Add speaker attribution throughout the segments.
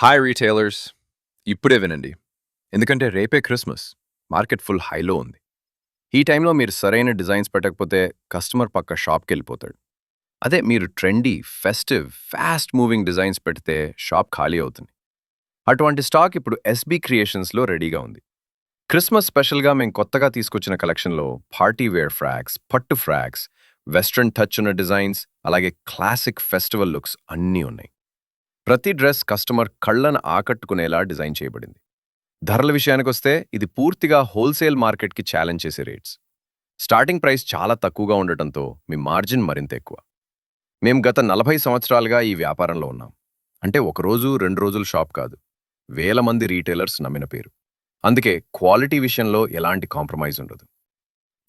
Speaker 1: Hi retailers ఇప్పుడే వినండి ఎందుకంటే రేపే క్రిస్మస్ మార్కెట్ ఫుల్ హైలో ఉంది. ఈ టైంలో మీరు సరైన డిజైన్స్ పెట్టకపోతే కస్టమర్ పక్క షాప్కి వెళ్ళిపోతాడు. అదే మీరు trendy festive fast moving designs పెడితే షాప్ ఖాళీ అవుతుంది. అటువంటి స్టాక్ ఇప్పుడు ఎస్బీ క్రియేషన్స్లో రెడీగా ఉంది. క్రిస్మస్ స్పెషల్గా మేము కొత్తగా తీసుకొచ్చిన కలెక్షన్లో పార్టీ వేర్ ఫ్రాక్స్, పట్టు ఫ్రాక్స్, వెస్ట్రన్ టచ్ ఉన్న డిజైన్స్, అలాగే క్లాసిక్ ఫెస్టివల్ లుక్స్ అన్నీ ఉన్నాయి. ప్రతి డ్రెస్ కస్టమర్ కళ్ళను ఆకట్టుకునేలా డిజైన్ చేయబడింది. ధరల విషయానికొస్తే ఇది పూర్తిగా హోల్సేల్ మార్కెట్కి ఛాలెంజ్ చేసే రేట్స్. స్టార్టింగ్ ప్రైస్ చాలా తక్కువగా ఉండటంతో మీ మార్జిన్ మరింత ఎక్కువ. మేం గత 40 సంవత్సరాలుగా ఈ వ్యాపారంలో ఉన్నాం. అంటే ఒక రోజు 2 రోజుల షాప్ కాదు, వేల మంది రీటైలర్స్ నమ్మిన పేరు. అందుకే క్వాలిటీ విషయంలో ఎలాంటి కాంప్రమైజ్ ఉండదు.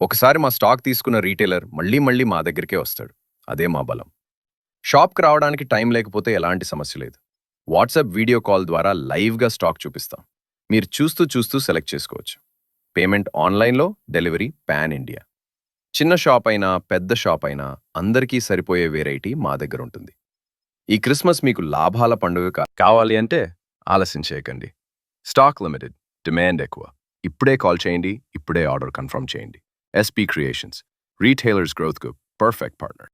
Speaker 1: ఒకసారి మా స్టాక్ తీసుకున్న రీటైలర్ మళ్ళీ మళ్ళీ మా దగ్గరికే వస్తాడు. అదే మా బలం. షాప్కి రావడానికి టైం లేకపోతే ఎలాంటి సమస్య లేదు. వాట్సాప్ వీడియో కాల్ ద్వారా లైవ్గా స్టాక్ చూపిస్తాం. మీరు చూస్తూ చూస్తూ సెలెక్ట్ చేసుకోవచ్చు. పేమెంట్ ఆన్లైన్లో, డెలివరీ పాన్ ఇండియా. చిన్న షాప్ అయినా పెద్ద షాప్ అయినా అందరికీ సరిపోయే వెరైటీ మా దగ్గర ఉంటుంది. ఈ క్రిస్మస్ మీకు లాభాల పండుగ కావాలి అంటే ఆలస్యం చేయకండి. స్టాక్ లిమిటెడ్, డిమాండ్ ఎక్కువ. ఇప్పుడే కాల్ చేయండి, ఇప్పుడే ఆర్డర్ కన్ఫర్మ్ చేయండి. ఎస్పీ క్రియేషన్స్, రీటైలర్స్ గ్రోత్ కు పర్ఫెక్ట్ పార్ట్నర్.